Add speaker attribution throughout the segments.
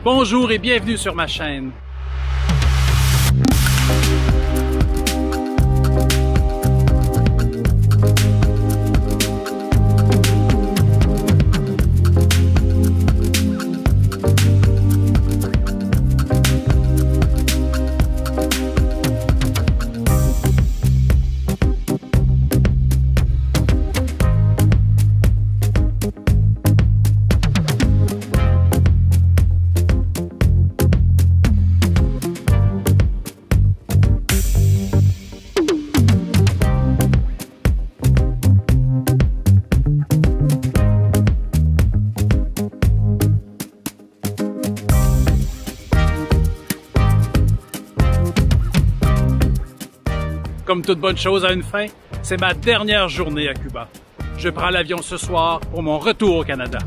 Speaker 1: Bonjour et bienvenue sur ma chaîne. Comme toute bonne chose a une fin, c'est ma dernière journée à Cuba. Je prends l'avion ce soir pour mon retour au Canada.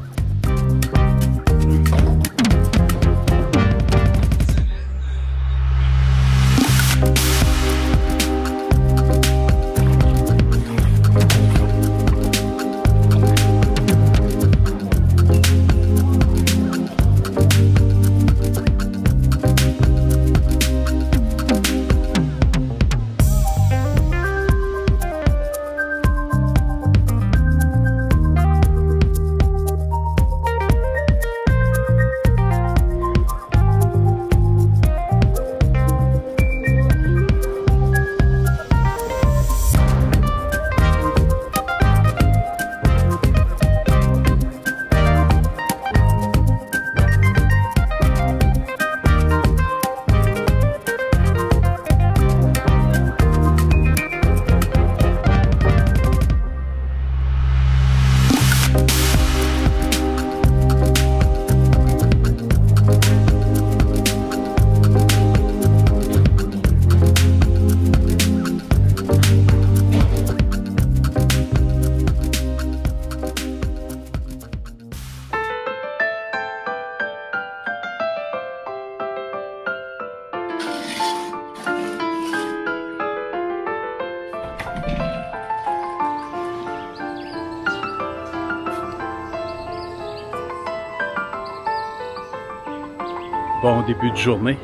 Speaker 1: Bon début de journée.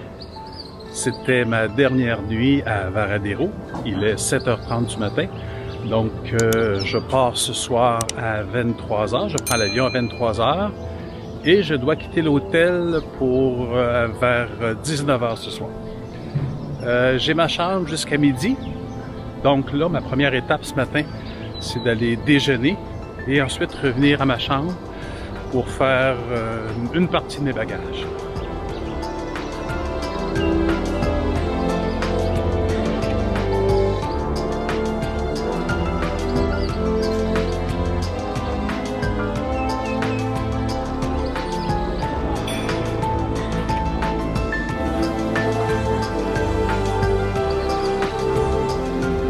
Speaker 1: C'était ma dernière nuit à Varadero. Il est 7h30 du matin. Donc, je pars ce soir à 23h. Je prends l'avion à 23h. Et je dois quitter l'hôtel pour vers 19h ce soir. J'ai ma chambre jusqu'à midi. Donc là, ma première étape ce matin, c'est d'aller déjeuner et ensuite revenir à ma chambre pour faire une partie de mes bagages.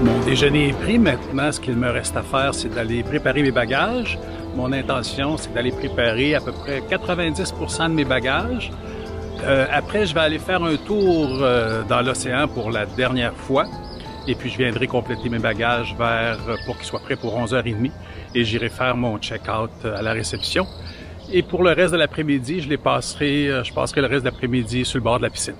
Speaker 1: Mon déjeuner est pris. Maintenant, ce qu'il me reste à faire, c'est d'aller préparer mes bagages. Mon intention, c'est d'aller préparer à peu près 90% de mes bagages. Après, je vais aller faire un tour dans l'océan pour la dernière fois. Et puis, je viendrai compléter mes bagages pour qu'ils soient prêts pour 11h30. Et j'irai faire mon check-out à la réception. Et pour le reste de l'après-midi, je passerai le reste de l'après-midi sur le bord de la piscine.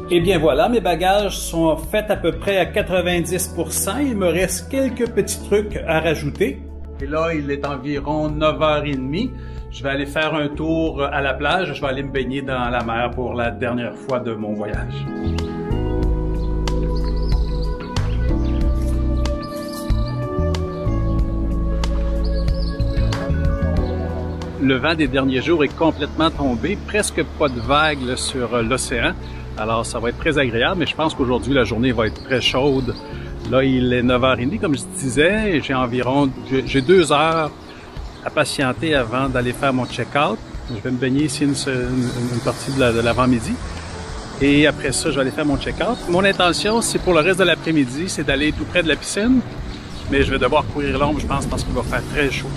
Speaker 1: Et bien voilà, mes bagages sont faits à peu près à 90%. Il me reste quelques petits trucs à rajouter. Et là, il est environ 9h30. Je vais aller faire un tour à la plage. Je vais aller me baigner dans la mer pour la dernière fois de mon voyage. Le vent des derniers jours est complètement tombé, presque pas de vagues sur l'océan. Alors ça va être très agréable, mais je pense qu'aujourd'hui la journée va être très chaude. Là, il est 9h30, comme je disais, et j'ai 2 heures à patienter avant d'aller faire mon check-out. Je vais me baigner ici une partie de l'avant-midi. Et après ça, je vais aller faire mon check-out. Mon intention, c'est pour le reste de l'après-midi, c'est d'aller tout près de la piscine. Mais je vais devoir courir l'ombre, je pense, parce qu'il va faire très chaud.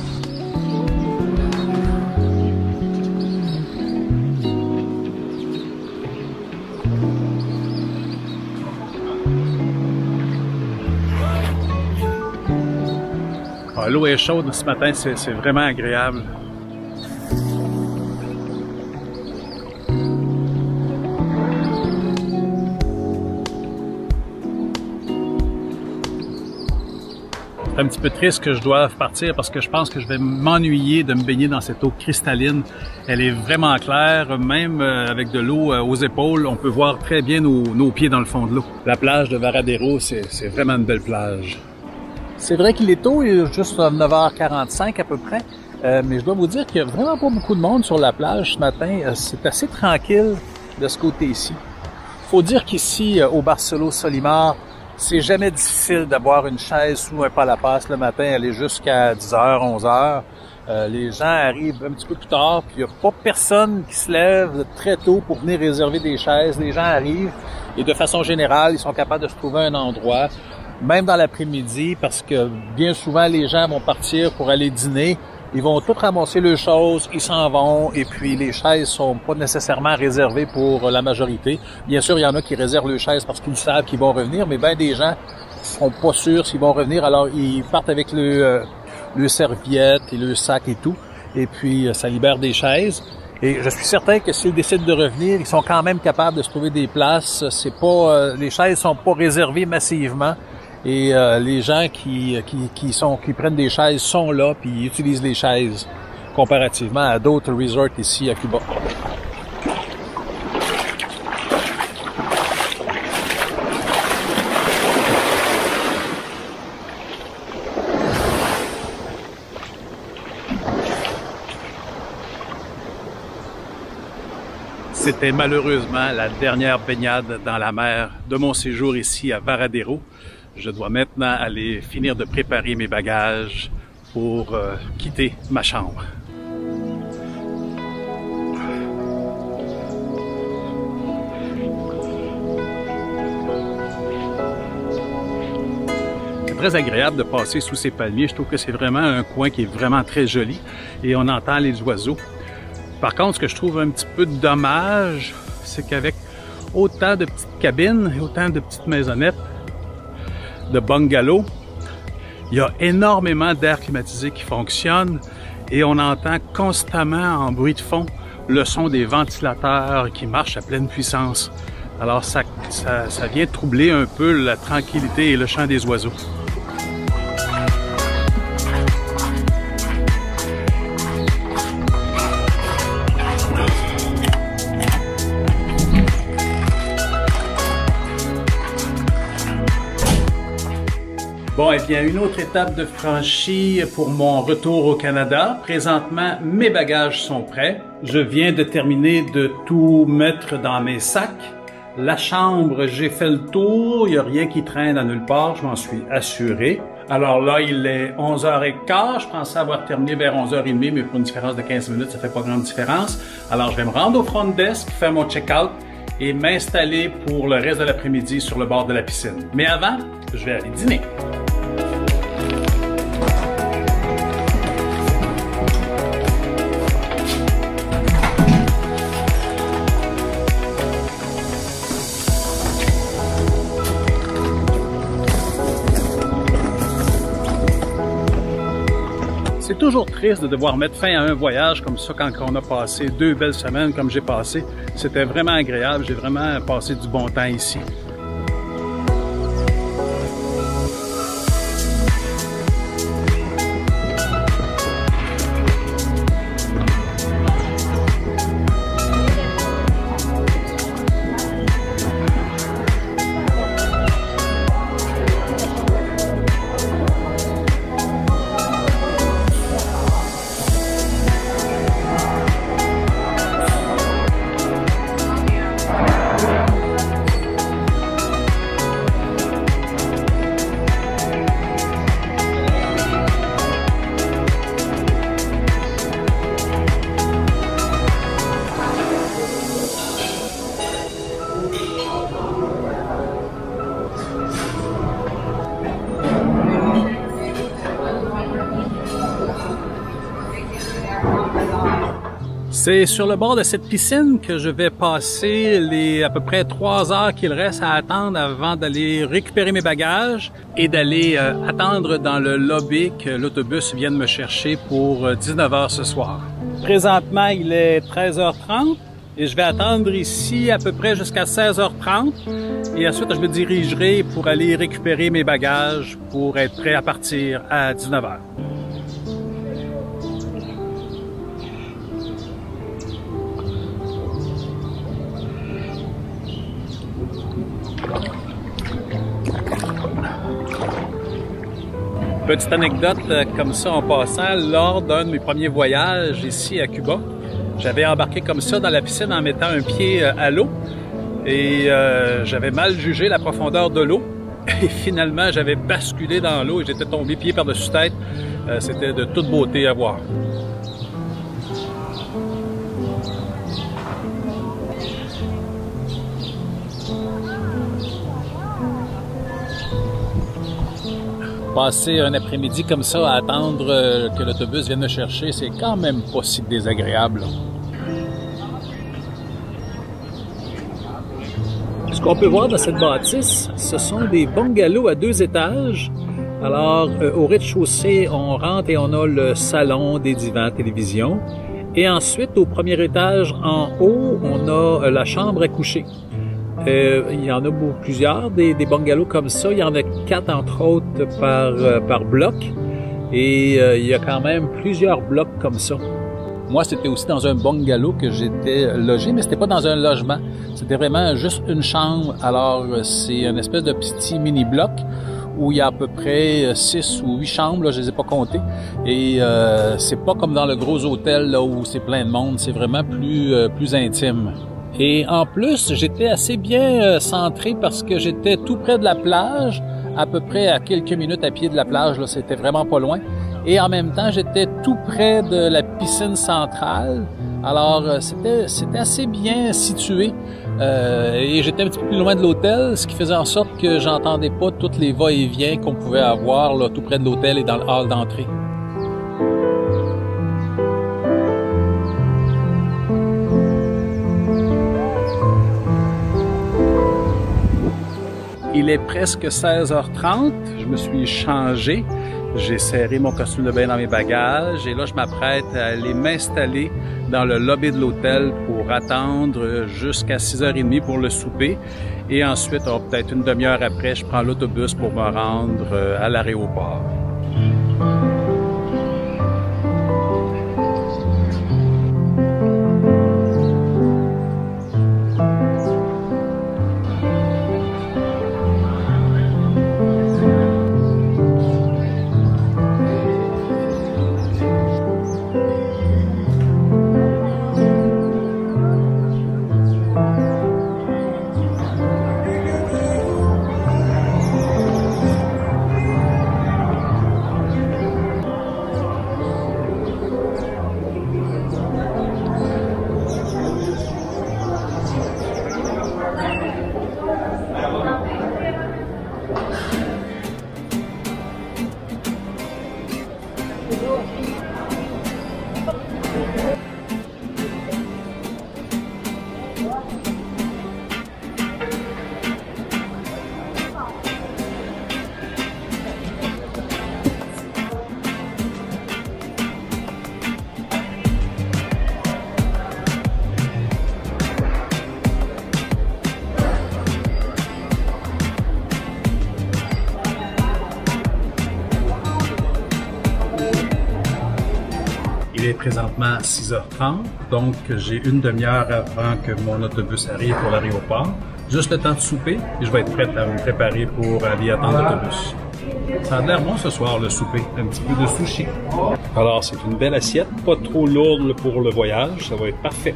Speaker 1: L'eau est chaude ce matin, c'est vraiment agréable. C'est un petit peu triste que je doive partir parce que je pense que je vais m'ennuyer de me baigner dans cette eau cristalline. Elle est vraiment claire, même avec de l'eau aux épaules, on peut voir très bien nos pieds dans le fond de l'eau. La plage de Varadero, c'est vraiment une belle plage. C'est vrai qu'il est tôt, il est juste à 9h45 à peu près, mais je dois vous dire qu'il n'y a vraiment pas beaucoup de monde sur la plage ce matin. C'est assez tranquille de ce côté-ci. Faut dire qu'ici, au Barcelo Solimar, c'est jamais difficile d'avoir une chaise sous un palapass le matin, aller jusqu'à 10h, 11h. Les gens arrivent un petit peu plus tard, puis il n'y a pas personne qui se lève très tôt pour venir réserver des chaises. Les gens arrivent et de façon générale, ils sont capables de se trouver un endroit. Même dans l'après-midi, parce que bien souvent, les gens vont partir pour aller dîner. Ils vont tout ramasser leurs choses, ils s'en vont, et puis les chaises sont pas nécessairement réservées pour la majorité. Bien sûr, il y en a qui réservent leurs chaises parce qu'ils savent qu'ils vont revenir, mais bien des gens sont pas sûrs s'ils vont revenir, alors ils partent avec le serviette et le sac et tout, et puis ça libère des chaises. Et je suis certain que s'ils décident de revenir, ils sont quand même capables de se trouver des places. C'est pas, les chaises sont pas réservées massivement. Et les gens qui prennent des chaises sont là puis ils utilisent les chaises comparativement à d'autres resorts ici à Cuba. C'était malheureusement la dernière baignade dans la mer de mon séjour ici à Varadero. Je dois maintenant aller finir de préparer mes bagages pour quitter ma chambre. C'est très agréable de passer sous ces palmiers. Je trouve que c'est vraiment un coin qui est vraiment très joli et on entend les oiseaux. Par contre, ce que je trouve un petit peu dommage, c'est qu'avec autant de petites cabines et autant de petites maisonnettes, de bungalows, il y a énormément d'air climatisé qui fonctionne et on entend constamment en bruit de fond le son des ventilateurs qui marchent à pleine puissance. Alors ça vient troubler un peu la tranquillité et le chant des oiseaux. Bon, eh bien, une autre étape de franchie pour mon retour au Canada. Présentement, mes bagages sont prêts. Je viens de terminer de tout mettre dans mes sacs. La chambre, j'ai fait le tour. Il n'y a rien qui traîne à nulle part. Je m'en suis assuré. Alors là, il est 11h15. Je pensais avoir terminé vers 11h30, mais pour une différence de 15 minutes, ça fait pas grande différence. Alors, je vais me rendre au front desk, faire mon check-out et m'installer pour le reste de l'après-midi sur le bord de la piscine. Mais avant, je vais aller dîner. C'est toujours triste de devoir mettre fin à un voyage comme ça quand on a passé 2 belles semaines comme j'ai passé. C'était vraiment agréable, j'ai vraiment passé du bon temps ici. C'est sur le bord de cette piscine que je vais passer les à peu près 3 heures qu'il reste à attendre avant d'aller récupérer mes bagages et d'aller attendre dans le lobby que l'autobus vienne me chercher pour 19 heures ce soir. Présentement, il est 13h30 et je vais attendre ici à peu près jusqu'à 16h30 et ensuite je me dirigerai pour aller récupérer mes bagages pour être prêt à partir à 19h. Petite anecdote comme ça en passant, lors d'un de mes premiers voyages ici à Cuba, j'avais embarqué comme ça dans la piscine en mettant un pied à l'eau et j'avais mal jugé la profondeur de l'eau et finalement j'avais basculé dans l'eau et j'étais tombé pied par-dessus tête. C'était de toute beauté à voir. Passer un après-midi comme ça à attendre que l'autobus vienne me chercher, c'est quand même pas si désagréable. Ce qu'on peut voir dans cette bâtisse, ce sont des bungalows à 2 étages. Alors, au rez-de-chaussée, on rentre et on a le salon, des divans, télévision. Et ensuite, au premier étage, en haut, on a la chambre à coucher. Il y en a plusieurs, des bungalows comme ça. Il y en a 4, entre autres, par bloc. Et il y a quand même plusieurs blocs comme ça. Moi, c'était aussi dans un bungalow que j'étais logé, mais c'était pas dans un logement. C'était vraiment juste une chambre. Alors, c'est une espèce de petit mini-bloc où il y a à peu près 6 ou 8 chambres, là, je les ai pas comptées. Et c'est pas comme dans le gros hôtel là, où c'est plein de monde. C'est vraiment plus intime. Et en plus, j'étais assez bien centré parce que j'étais tout près de la plage, à peu près à quelques minutes à pied de la plage, là, c'était vraiment pas loin. Et en même temps, j'étais tout près de la piscine centrale. Alors, c'était assez bien situé. Et j'étais un petit peu plus loin de l'hôtel, ce qui faisait en sorte que j'entendais pas toutes les va-et-vient qu'on pouvait avoir là, tout près de l'hôtel et dans le hall d'entrée. Il est presque 16h30, je me suis changé, j'ai serré mon costume de bain dans mes bagages et là je m'apprête à aller m'installer dans le lobby de l'hôtel pour attendre jusqu'à 6h30 pour le souper et ensuite, peut-être une demi-heure après, je prends l'autobus pour me rendre à l'aéroport. Il est présentement 6h30, donc j'ai une demi-heure avant que mon autobus arrive pour l'aéroport. Juste le temps de souper et je vais être prête à me préparer pour aller attendre l'autobus. Ça a l'air bon ce soir le souper, un petit peu de sushi. Alors c'est une belle assiette, pas trop lourde pour le voyage, ça va être parfait.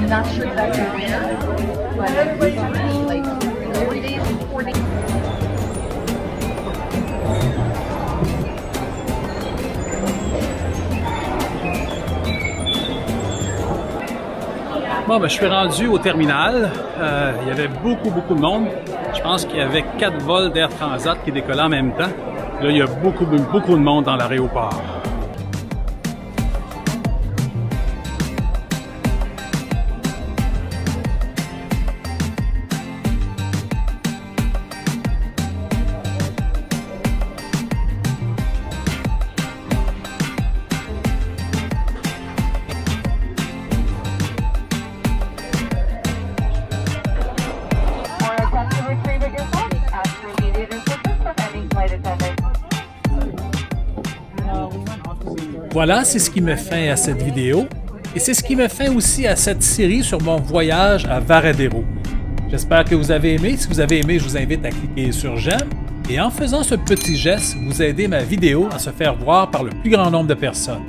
Speaker 2: I'm not sure exactly where, but it's going to be like 3 days and 4 days.
Speaker 1: Bon, ben, je suis rendu au terminal. Il y avait beaucoup de monde. Je pense qu'il y avait 4 vols d'Air Transat qui décollaient en même temps. Là, il y a beaucoup de monde dans l'aéroport. Voilà, c'est ce qui met fin à cette vidéo et c'est ce qui met fin aussi à cette série sur mon voyage à Varadero. J'espère que vous avez aimé. Si vous avez aimé, je vous invite à cliquer sur j'aime et en faisant ce petit geste, vous aidez ma vidéo à se faire voir par le plus grand nombre de personnes.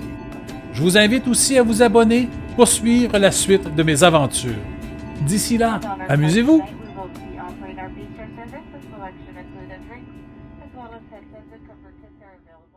Speaker 1: Je vous invite aussi à vous abonner pour suivre la suite de mes aventures. D'ici là, amusez-vous!
Speaker 3: Selection included drinks, as well as headsets and cover kits are available.